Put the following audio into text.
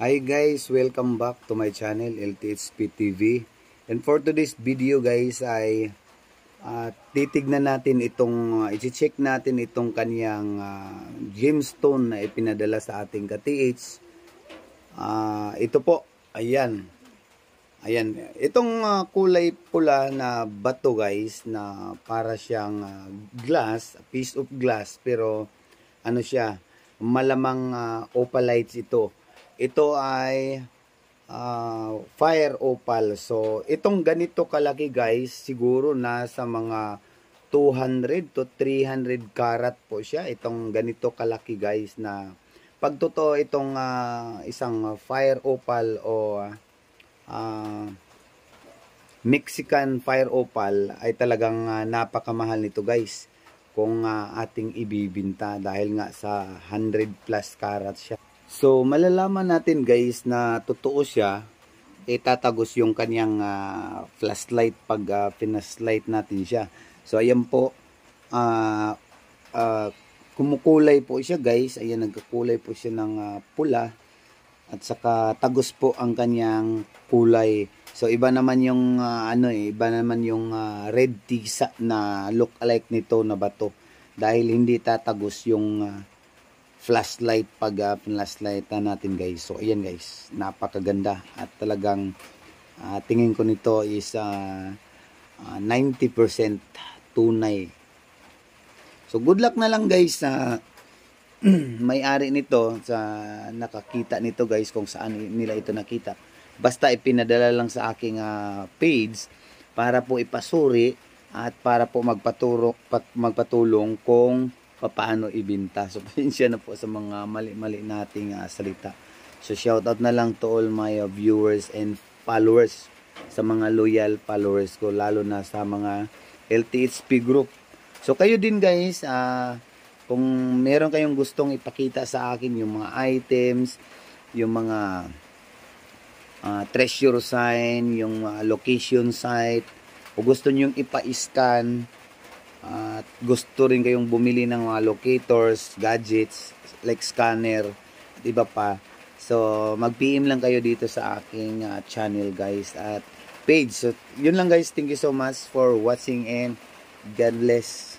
Hi guys, welcome back to my channel LTHP TV. And for today's video guys ay titignan natin itong i-check natin itong kaniyang gemstone na ipinadala sa ating ka-TH. Ito po, ayan. Ayan, itong kulay pula na bato guys na para siyang glass, a piece of glass, pero ano siya, malamang opalites ito. Ito ay fire opal. So, itong ganito kalaki guys, siguro nasa mga 200 to 300 karat po siya. Itong ganito kalaki guys na pagtotoo itong isang fire opal o Mexican fire opal ay talagang napakamahal nito guys kung ating ibibinta dahil nga sa 100 plus karat siya. So, malalaman natin guys na totoo siya, itatagos yung kanyang flashlight pag pinaslight natin siya. So, ayan po, kumukulay po siya guys. Ayan, nagkakulay po siya ng pula. At saka tagos po ang kanyang kulay. So, iba naman yung, iba naman yung red tisa na look alike nito na bato. Dahil hindi tatagos yung flashlight pag flashlight natin guys. So ayan guys, napakaganda at talagang tingin ko nito is 90% tunay. So good luck na lang guys sa may-ari nito, sa nakakita nito guys, kung saan nila ito nakita. Basta ipinadala lang sa aking page para po ipasuri at para po magpatulong kung paano ibinta. So, pasensya na po sa mga mali-mali nating salita. So, shout out na lang to all my viewers and followers, sa mga loyal followers ko, lalo na sa mga LTHP group. So, kayo din guys, kung meron kayong gustong ipakita sa akin, yung mga items, yung mga treasure sign, yung location site, o gusto nyong ipa-scan, at gusto rin kayong bumili ng mga locators, gadgets, like scanner, at iba pa. So, mag-PM lang kayo dito sa aking channel guys at page. So, yun lang guys. Thank you so much for watching and God bless.